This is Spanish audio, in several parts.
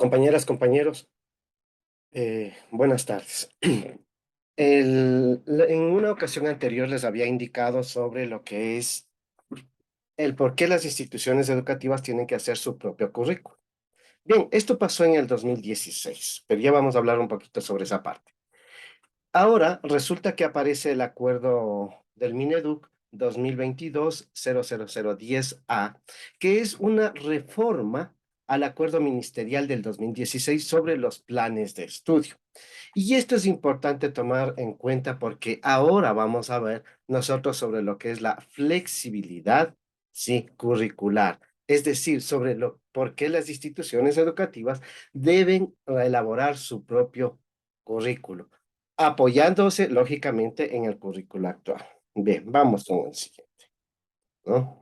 Compañeras, compañeros, buenas tardes. En una ocasión anterior les había indicado sobre lo que es el por qué las instituciones educativas tienen que hacer su propio currículo. Bien, esto pasó en el 2016, pero ya vamos a hablar un poquito sobre esa parte. Ahora resulta que aparece el acuerdo del Mineduc 2022-00010A, que es una reforma al acuerdo ministerial del 2016 sobre los planes de estudio. Y esto es importante tomar en cuenta porque ahora vamos a ver nosotros sobre lo que es la flexibilidad, sí, curricular. Es decir, sobre por qué las instituciones educativas deben elaborar su propio currículo, apoyándose lógicamente en el currículo actual. Bien, vamos con el siguiente, ¿no?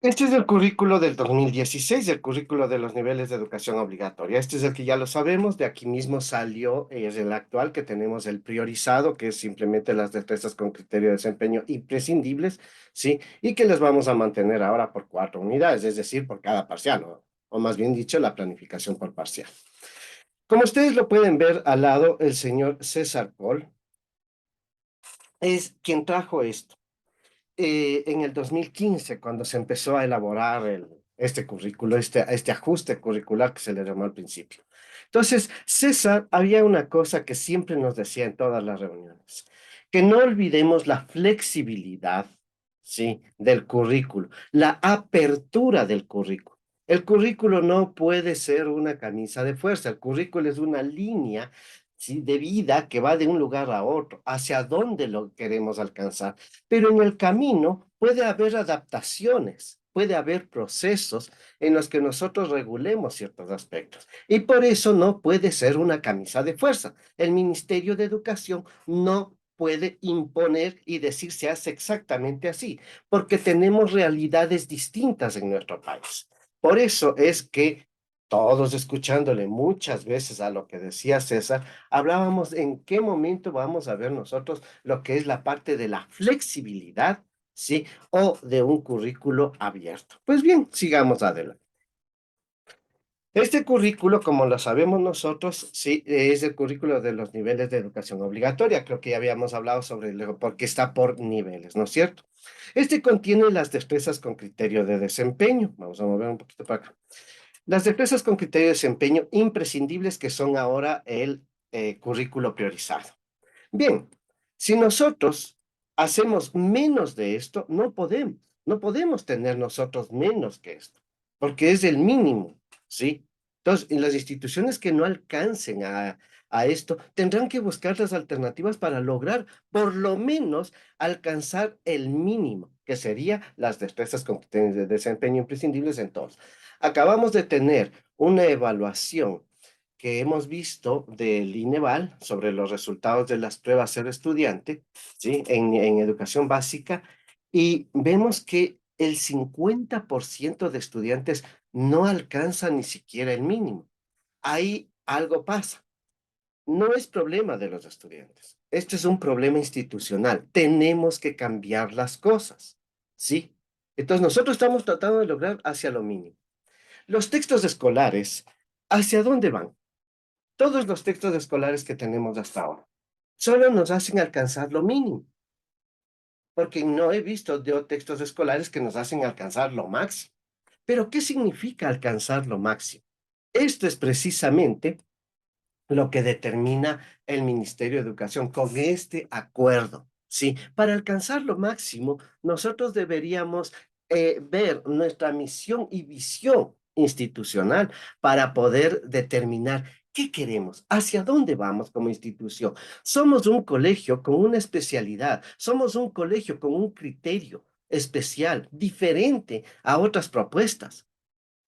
Este es el currículo del 2016, el currículo de los niveles de educación obligatoria. Este es el que ya lo sabemos, de aquí mismo salió, es el actual, que tenemos el priorizado, que es simplemente las destrezas con criterio de desempeño imprescindibles, ¿sí? Y que les vamos a mantener ahora por 4 unidades, es decir, por cada parcial, o más bien dicho, la planificación por parcial. Como ustedes lo pueden ver al lado, el señor César Paul es quien trajo esto. En el 2015, cuando se empezó a elaborar este currículo, este ajuste curricular que se le llamó al principio. Entonces, César, había una cosa que siempre nos decía en todas las reuniones, que no olvidemos la flexibilidad, ¿sí?, del currículo, la apertura del currículo. El currículo no puede ser una camisa de fuerza, el currículo es una línea, ¿sí?, de vida que va de un lugar a otro, hacia dónde lo queremos alcanzar, pero en el camino puede haber adaptaciones, puede haber procesos en los que nosotros regulemos ciertos aspectos. Y por eso no puede ser una camisa de fuerza. El Ministerio de Educación no puede imponer y decir se hace exactamente así, porque tenemos realidades distintas en nuestro país. Por eso es que todos escuchándole muchas veces a lo que decía César, hablábamos en qué momento vamos a ver nosotros lo que es la parte de la flexibilidad, ¿sí? O de un currículo abierto. Pues bien, sigamos adelante. Este currículo, como lo sabemos nosotros, sí, es el currículo de los niveles de educación obligatoria. Creo que ya habíamos hablado sobre por qué está por niveles, ¿no es cierto? Este contiene las destrezas con criterio de desempeño. Vamos a mover un poquito para acá. Las destrezas con criterio de desempeño imprescindibles que son ahora el currículo priorizado. Bien, si nosotros hacemos menos de esto, no podemos tener nosotros menos que esto, porque es el mínimo, ¿sí? Entonces, en las instituciones que no alcancen a esto, tendrán que buscar las alternativas para lograr, por lo menos, alcanzar el mínimo, que sería las destrezas con criterios de desempeño imprescindibles en todos. Acabamos de tener una evaluación que hemos visto del INEVAL sobre los resultados de las pruebas Ser Estudiante, ¿sí? En educación básica, y vemos que el 50% de estudiantes no alcanza ni siquiera el mínimo. Ahí algo pasa. No es problema de los estudiantes. Este es un problema institucional. Tenemos que cambiar las cosas, ¿sí? Entonces nosotros estamos tratando de lograr hacia lo mínimo. Los textos escolares, ¿hacia dónde van? Todos los textos escolares que tenemos hasta ahora solo nos hacen alcanzar lo mínimo, porque no he visto yo textos escolares que nos hacen alcanzar lo máximo. Pero, ¿qué significa alcanzar lo máximo? Esto es precisamente lo que determina el Ministerio de Educación con este acuerdo, ¿sí? Para alcanzar lo máximo, nosotros deberíamos ver nuestra misión y visión institucional para poder determinar qué queremos, hacia dónde vamos como institución. Somos un colegio con una especialidad, somos un colegio con un criterio especial, diferente a otras propuestas.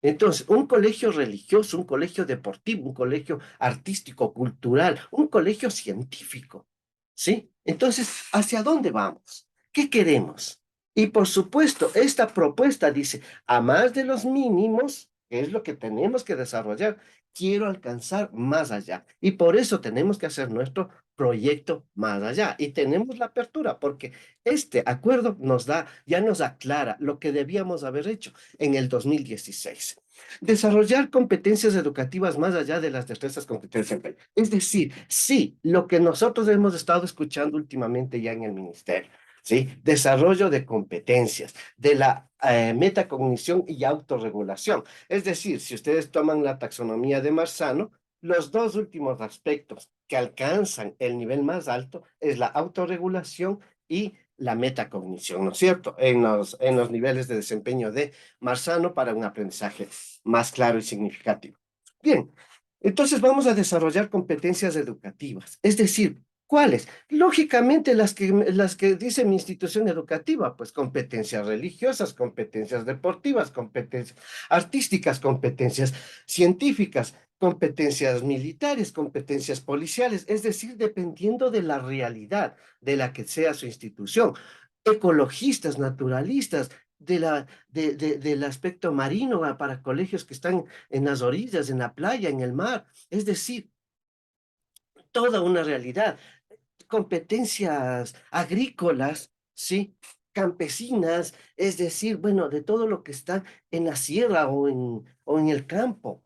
Entonces, un colegio religioso, un colegio deportivo, un colegio artístico, cultural, un colegio científico, ¿sí? Entonces, ¿hacia dónde vamos? ¿Qué queremos? Y por supuesto, esta propuesta dice, a más de los mínimos, que es lo que tenemos que desarrollar, quiero alcanzar más allá. Y por eso tenemos que hacer nuestro proyecto más allá. Y tenemos la apertura, porque este acuerdo nos da, ya nos aclara lo que debíamos haber hecho en el 2016. Desarrollar competencias educativas más allá de las destrezas competencias. Es decir, sí, lo que nosotros hemos estado escuchando últimamente ya en el ministerio, ¿sí? Desarrollo de competencias, de la metacognición y autorregulación. Es decir, si ustedes toman la taxonomía de Marzano, los dos últimos aspectos que alcanzan el nivel más alto es la autorregulación y la metacognición, ¿no es cierto? En los niveles de desempeño de Marzano para un aprendizaje más claro y significativo. Bien, entonces vamos a desarrollar competencias educativas, es decir, ¿cuáles? Lógicamente las que dice mi institución educativa, pues competencias religiosas, competencias deportivas, competencias artísticas, competencias científicas, competencias militares, competencias policiales, es decir, dependiendo de la realidad de la que sea su institución. Ecologistas, naturalistas, del aspecto marino para colegios que están en las orillas, en la playa, en el mar, es decir, toda una realidad. Competencias agrícolas, ¿sí? Campesinas, es decir, bueno, de todo lo que está en la sierra o en el campo.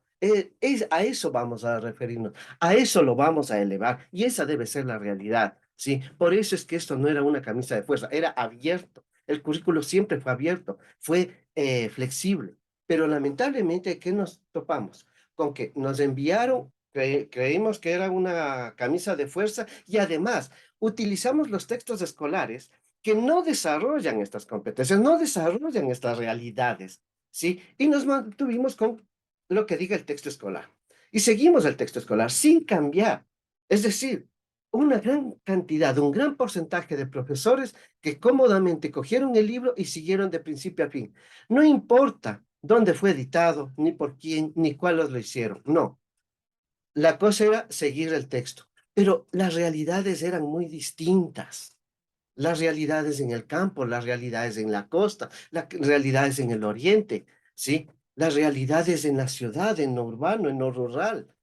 A eso vamos a referirnos, a eso lo vamos a elevar y esa debe ser la realidad, ¿sí? Por eso es que esto no era una camisa de fuerza, era abierto. El currículo siempre fue abierto, fue flexible, pero lamentablemente, ¿qué nos topamos? Con que nos enviaron, creímos que era una camisa de fuerza y además utilizamos los textos escolares que no desarrollan estas competencias, no desarrollan estas realidades, ¿sí? Y nos mantuvimos con lo que diga el texto escolar. Y seguimos el texto escolar sin cambiar. Es decir, una gran cantidad, un gran porcentaje de profesores que cómodamente cogieron el libro y siguieron de principio a fin. No importa dónde fue editado, ni por quién, ni cuáles lo hicieron. No, la cosa era seguir el texto, pero las realidades eran muy distintas. Las realidades en el campo, las realidades en la costa, las realidades en el oriente, ¿sí? Las realidades en la ciudad, en lo urbano, en lo rural.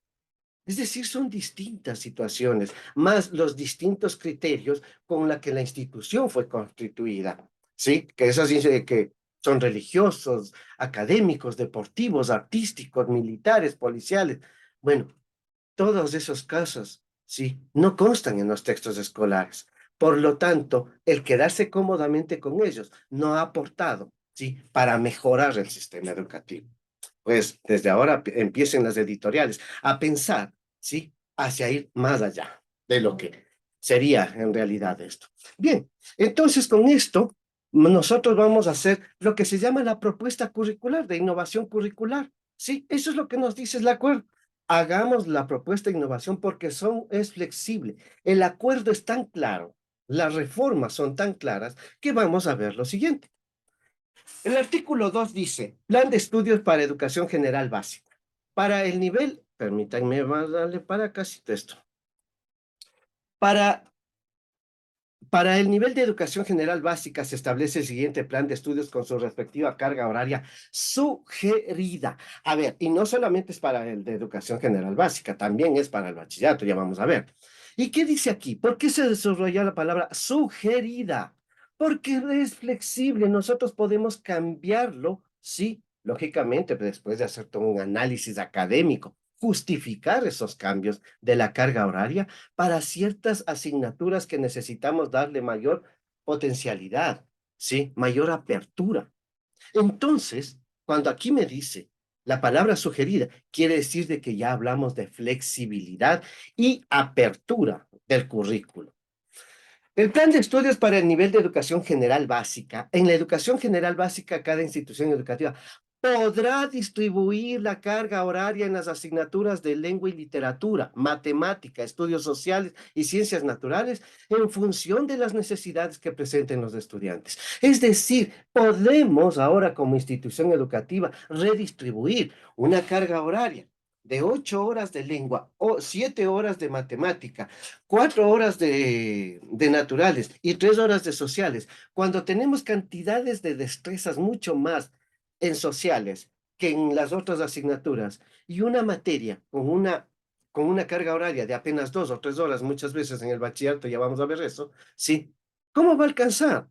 Es decir, son distintas situaciones, más los distintos criterios con la que la institución fue constituida, ¿sí? Que esas dice que son religiosos, académicos, deportivos, artísticos, militares, policiales. Bueno, todos esos casos, sí, no constan en los textos escolares. Por lo tanto, el quedarse cómodamente con ellos no ha aportado, sí, para mejorar el sistema educativo. Pues desde ahora empiecen las editoriales a pensar, sí, hacia ir más allá de lo que sería en realidad esto. Bien, entonces con esto nosotros vamos a hacer lo que se llama la propuesta curricular de innovación curricular. Sí, eso es lo que nos dice el acuerdo. Hagamos la propuesta de innovación porque es flexible. El acuerdo es tan claro, las reformas son tan claras que vamos a ver lo siguiente. El artículo 2 dice, Plan de Estudios para Educación General Básica. Para el nivel, permítanme darle para casi esto. Para Para el nivel de educación general básica se establece el siguiente plan de estudios con su respectiva carga horaria sugerida. A ver, y no solamente es para el de educación general básica, también es para el bachillerato, ya vamos a ver. ¿Y qué dice aquí? ¿Por qué se desarrolla la palabra sugerida? Porque es flexible, nosotros podemos cambiarlo, sí, lógicamente, después de hacer todo un análisis académico, justificar esos cambios de la carga horaria para ciertas asignaturas que necesitamos darle mayor potencialidad, ¿sí? Mayor apertura. Entonces, cuando aquí me dice la palabra sugerida, quiere decir de que ya hablamos de flexibilidad y apertura del currículo. El plan de estudios para el nivel de educación general básica. En la educación general básica, cada institución educativa podrá distribuir la carga horaria en las asignaturas de lengua y literatura, matemática, estudios sociales y ciencias naturales en función de las necesidades que presenten los estudiantes. Es decir, podemos ahora como institución educativa redistribuir una carga horaria de 8 horas de lengua o 7 horas de matemática, 4 horas de naturales y 3 horas de sociales, cuando tenemos cantidades de destrezas mucho más en sociales que en las otras asignaturas y una materia con una carga horaria de apenas 2 o 3 horas, muchas veces en el bachillerato ya vamos a ver eso, ¿sí? ¿Cómo va a alcanzar?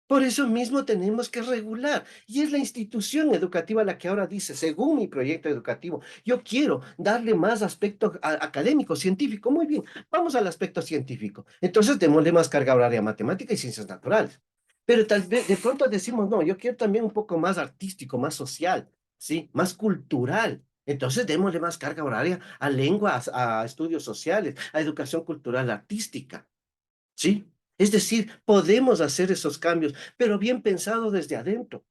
Por eso mismo tenemos que regular. Y es la institución educativa la que ahora dice, según mi proyecto educativo, yo quiero darle más aspecto académico, científico. Muy bien, vamos al aspecto científico. Entonces démosle más carga horaria a matemática y ciencias naturales. Pero tal vez de pronto decimos, no, yo quiero también un poco más artístico, más social, ¿sí? Más cultural. Entonces démosle más carga horaria a lenguas, a estudios sociales, a educación cultural artística. ¿Sí? Es decir, podemos hacer esos cambios, pero bien pensado desde adentro,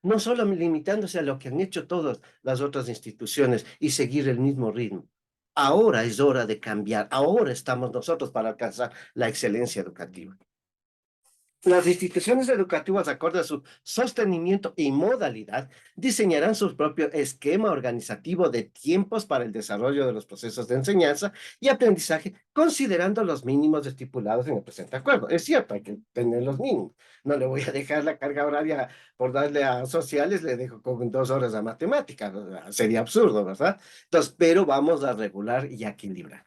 no solo limitándose a lo que han hecho todas las otras instituciones y seguir el mismo ritmo. Ahora es hora de cambiar, ahora estamos nosotros para alcanzar la excelencia educativa. Las instituciones educativas, acorde a su sostenimiento y modalidad, diseñarán su propio esquema organizativo de tiempos para el desarrollo de los procesos de enseñanza y aprendizaje, considerando los mínimos estipulados en el presente acuerdo. Es cierto, hay que tener los mínimos. No le voy a dejar la carga horaria por darle a sociales, le dejo con 2 horas a matemáticas. Sería absurdo, ¿verdad? Entonces, pero vamos a regular y a equilibrar.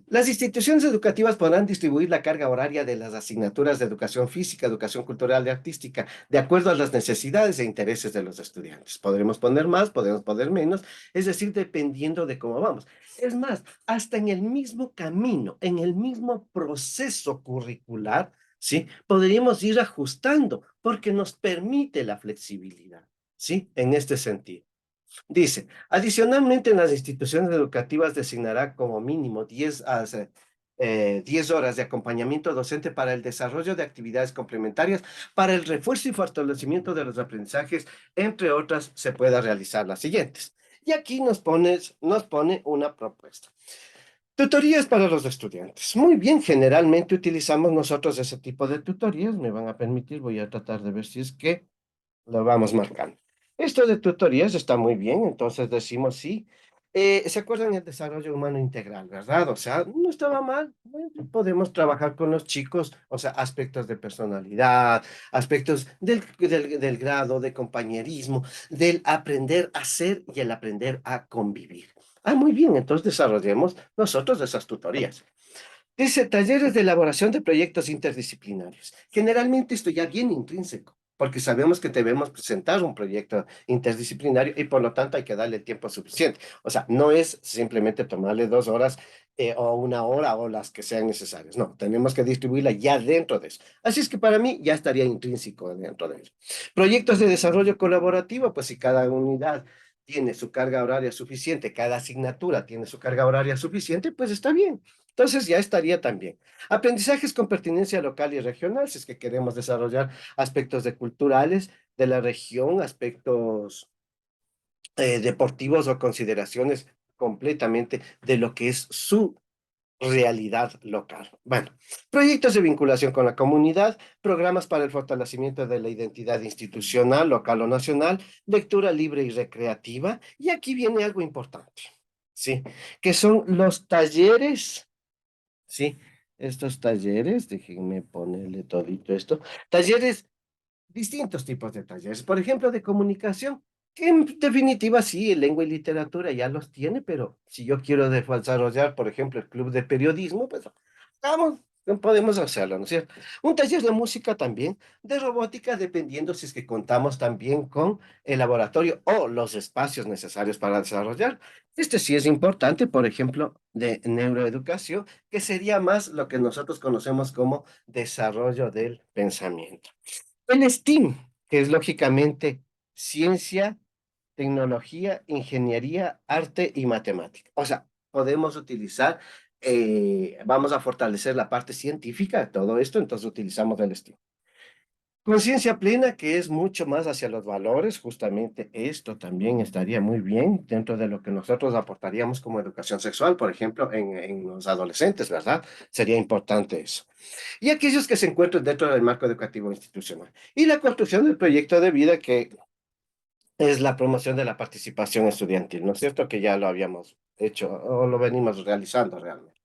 Las instituciones educativas podrán distribuir la carga horaria de las asignaturas de educación física, educación cultural y artística, de acuerdo a las necesidades e intereses de los estudiantes. Podremos poner más, podemos poner menos, es decir, dependiendo de cómo vamos. Es más, hasta en el mismo camino, en el mismo proceso curricular, ¿sí? Podríamos ir ajustando porque nos permite la flexibilidad, ¿sí? En este sentido. Dice, adicionalmente en las instituciones educativas designará como mínimo 10 horas de acompañamiento docente para el desarrollo de actividades complementarias, para el refuerzo y fortalecimiento de los aprendizajes, entre otras, se pueda realizar las siguientes. Y aquí nos pone una propuesta. Tutorías para los estudiantes. Muy bien, generalmente utilizamos nosotros ese tipo de tutorías. Me van a permitir, voy a tratar de ver si es que lo vamos marcando. Esto de tutorías está muy bien, entonces decimos sí. ¿Se acuerdan el desarrollo humano integral, verdad? O sea, no estaba mal. Podemos trabajar con los chicos, o sea, aspectos de personalidad, aspectos del grado de compañerismo, del aprender a ser y el aprender a convivir. Ah, muy bien, entonces desarrollemos nosotros esas tutorías. Dice, talleres de elaboración de proyectos interdisciplinarios. Generalmente esto ya viene intrínseco, porque sabemos que debemos presentar un proyecto interdisciplinario y por lo tanto hay que darle el tiempo suficiente. O sea, no es simplemente tomarle 2 horas o 1 hora o las que sean necesarias. No, tenemos que distribuirla ya dentro de eso. Así es que para mí ya estaría intrínseco dentro de ello. Proyectos de desarrollo colaborativo, pues si cada unidad tiene su carga horaria suficiente, cada asignatura tiene su carga horaria suficiente, pues está bien. Entonces ya estaría también. Aprendizajes con pertinencia local y regional, si es que queremos desarrollar aspectos culturales de la región, aspectos deportivos o consideraciones completamente de lo que es su realidad local. Bueno, proyectos de vinculación con la comunidad, programas para el fortalecimiento de la identidad institucional, local o nacional, lectura libre y recreativa. Y aquí viene algo importante, ¿sí? Que son los talleres. Sí, estos talleres, déjenme ponerle todito esto. Talleres, distintos tipos de talleres. Por ejemplo, de comunicación, que en definitiva sí, lengua y literatura ya los tiene, pero si yo quiero desarrollar, por ejemplo, el club de periodismo, pues vamos, no podemos hacerlo, ¿no es cierto? Un taller de música también, de robótica, dependiendo si es que contamos también con el laboratorio o los espacios necesarios para desarrollar. Este sí es importante, por ejemplo, de neuroeducación, que sería más lo que nosotros conocemos como desarrollo del pensamiento. El STEAM, que es lógicamente ciencia, tecnología, ingeniería, arte y matemática. O sea, podemos utilizar, vamos a fortalecer la parte científica de todo esto, entonces utilizamos el STEAM. Conciencia plena, que es mucho más hacia los valores, justamente esto también estaría muy bien dentro de lo que nosotros aportaríamos como educación sexual, por ejemplo, en los adolescentes, ¿verdad? Sería importante eso. Y aquellos que se encuentran dentro del marco educativo institucional. Y la construcción del proyecto de vida, que es la promoción de la participación estudiantil, ¿no es cierto? Que ya lo habíamos hecho o lo venimos realizando realmente.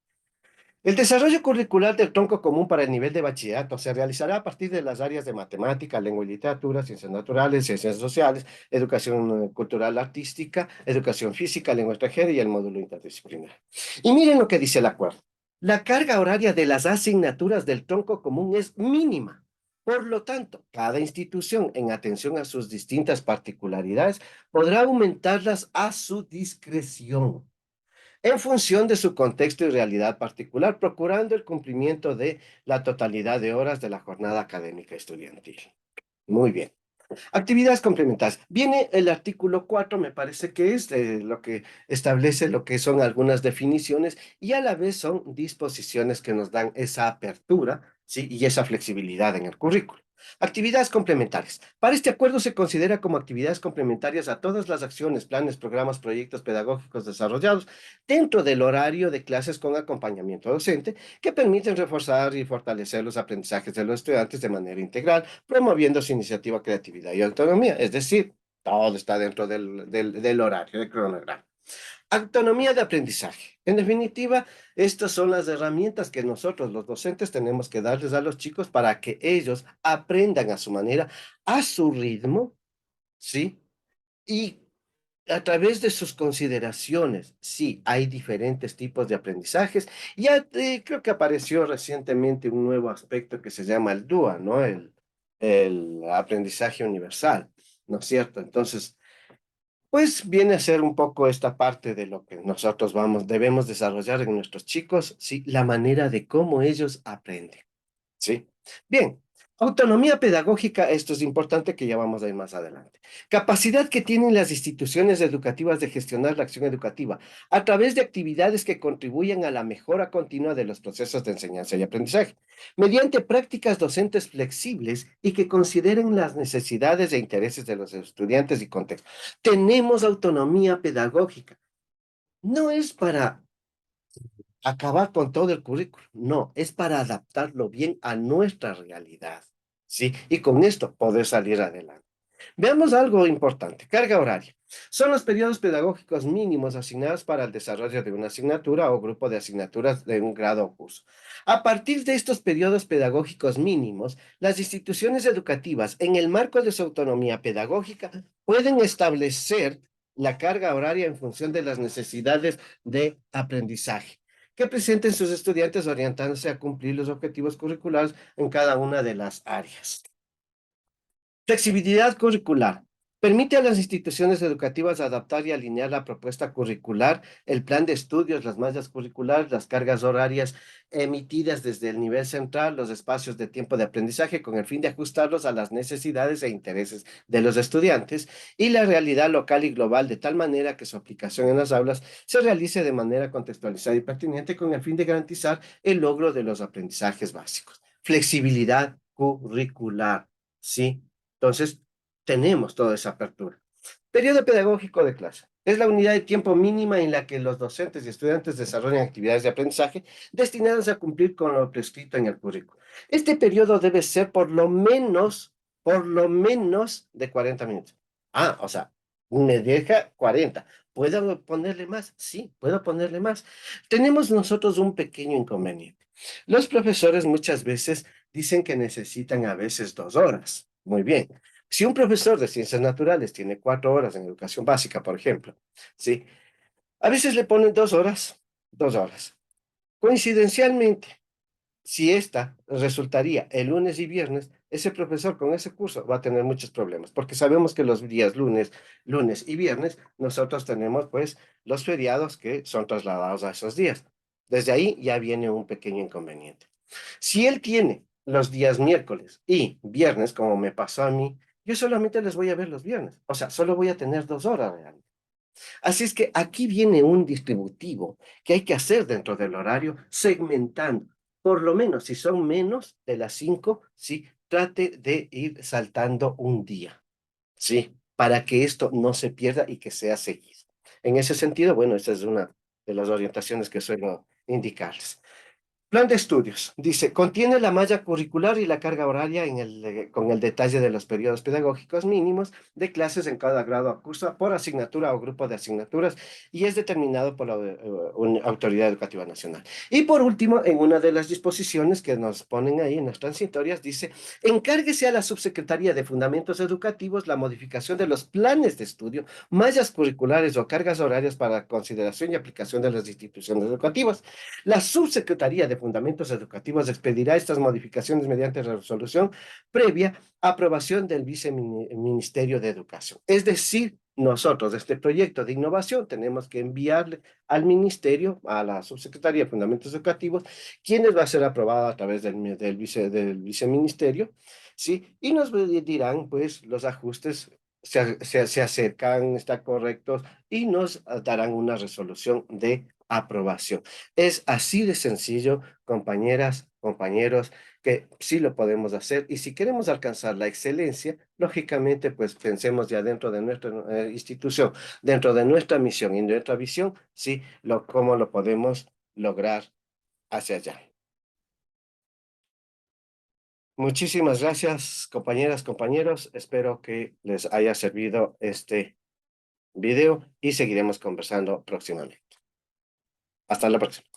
El desarrollo curricular del tronco común para el nivel de bachillerato se realizará a partir de las áreas de matemática, lengua y literatura, ciencias naturales, ciencias sociales, educación cultural artística, educación física, lengua extranjera y el módulo interdisciplinar. Y miren lo que dice el acuerdo. La carga horaria de las asignaturas del tronco común es mínima. Por lo tanto, cada institución, en atención a sus distintas particularidades, podrá aumentarlas a su discreción, en función de su contexto y realidad particular, procurando el cumplimiento de la totalidad de horas de la jornada académica estudiantil. Muy bien. Actividades complementarias. Viene el artículo 4, me parece que es lo que establece lo que son algunas definiciones y a la vez son disposiciones que nos dan esa apertura, ¿sí? Y esa flexibilidad en el currículo. Actividades complementarias. Para este acuerdo se considera como actividades complementarias a todas las acciones, planes, programas, proyectos pedagógicos desarrollados dentro del horario de clases con acompañamiento docente que permiten reforzar y fortalecer los aprendizajes de los estudiantes de manera integral, promoviendo su iniciativa, creatividad y autonomía. Es decir, todo está dentro del horario, del cronograma. Autonomía de aprendizaje. En definitiva, estas son las herramientas que nosotros, los docentes, tenemos que darles a los chicos para que ellos aprendan a su manera, a su ritmo, ¿sí? Y a través de sus consideraciones, sí, hay diferentes tipos de aprendizajes. Ya creo que apareció recientemente un nuevo aspecto que se llama el DUA, ¿no? El aprendizaje universal, ¿no es cierto? Entonces, pues viene a ser un poco esta parte de lo que nosotros debemos desarrollar en nuestros chicos, sí, la manera de cómo ellos aprenden. Sí. Bien, autonomía pedagógica, esto es importante que ya vamos a ir más adelante. Capacidad que tienen las instituciones educativas de gestionar la acción educativa a través de actividades que contribuyen a la mejora continua de los procesos de enseñanza y aprendizaje, mediante prácticas docentes flexibles y que consideren las necesidades e intereses de los estudiantes y contexto. Tenemos autonomía pedagógica. No es para acabar con todo el currículo. No, es para adaptarlo bien a nuestra realidad, ¿sí? Y con esto poder salir adelante. Veamos algo importante, carga horaria. Son los periodos pedagógicos mínimos asignados para el desarrollo de una asignatura o grupo de asignaturas de un grado o curso. A partir de estos periodos pedagógicos mínimos, las instituciones educativas, en el marco de su autonomía pedagógica, pueden establecer la carga horaria en función de las necesidades de aprendizaje que presenten sus estudiantes orientándose a cumplir los objetivos curriculares en cada una de las áreas. Flexibilidad curricular. Permite a las instituciones educativas adaptar y alinear la propuesta curricular, el plan de estudios, las mallas curriculares, las cargas horarias emitidas desde el nivel central, los espacios de tiempo de aprendizaje, con el fin de ajustarlos a las necesidades e intereses de los estudiantes y la realidad local y global, de tal manera que su aplicación en las aulas se realice de manera contextualizada y pertinente, con el fin de garantizar el logro de los aprendizajes básicos. Flexibilidad curricular, ¿sí? Entonces, tenemos toda esa apertura. Periodo pedagógico de clase. Es la unidad de tiempo mínima en la que los docentes y estudiantes desarrollan actividades de aprendizaje destinadas a cumplir con lo prescrito en el currículo. Este periodo debe ser por lo menos de 40 minutos. Ah, o sea, me deja 40. ¿Puedo ponerle más? Sí, puedo ponerle más. Tenemos nosotros un pequeño inconveniente. Los profesores muchas veces dicen que necesitan a veces 2 horas. Muy bien. Si un profesor de ciencias naturales tiene 4 horas en educación básica, por ejemplo, ¿sí? A veces le ponen 2 horas, 2 horas. Coincidencialmente, si esta resultaría el lunes y viernes, ese profesor con ese curso va a tener muchos problemas, porque sabemos que los días lunes y viernes, nosotros tenemos pues los feriados que son trasladados a esos días. Desde ahí ya viene un pequeño inconveniente. Si él tiene los días miércoles y viernes, como me pasó a mí, yo solamente les voy a ver los viernes. O sea, solo voy a tener 2 horas realmente. Así es que aquí viene un distributivo que hay que hacer dentro del horario, segmentando. Por lo menos, si son menos de las 5, sí, trate de ir saltando un día, ¿sí? Para que esto no se pierda y que sea seguido. En ese sentido, bueno, esa es una de las orientaciones que suelo indicarles. Plan de estudios. Dice, contiene la malla curricular y la carga horaria con el detalle de los periodos pedagógicos mínimos de clases en cada grado o curso por asignatura o grupo de asignaturas y es determinado por la Autoridad Educativa Nacional. Y por último, en una de las disposiciones que nos ponen ahí en las transitorias, dice, encárguese a la Subsecretaría de Fundamentos Educativos la modificación de los planes de estudio, mallas curriculares o cargas horarias para consideración y aplicación de las instituciones educativas. La Subsecretaría de Fundamentos Educativos expedirá estas modificaciones mediante resolución previa aprobación del Viceministerio de Educación. Es decir, nosotros, este proyecto de innovación, tenemos que enviarle al Ministerio, a la Subsecretaría de Fundamentos Educativos, quienes va a ser aprobado a través del Viceministerio, ¿sí? Y nos dirán, pues, los ajustes se acercan, están correctos, y nos darán una resolución de aprobación. Es así de sencillo, compañeras, compañeros, que sí lo podemos hacer. Y si queremos alcanzar la excelencia, lógicamente, pues pensemos ya dentro de nuestra institución, dentro de nuestra misión y nuestra visión, sí, cómo lo podemos lograr hacia allá. Muchísimas gracias, compañeras, compañeros. Espero que les haya servido este video y seguiremos conversando próximamente. Hasta la próxima.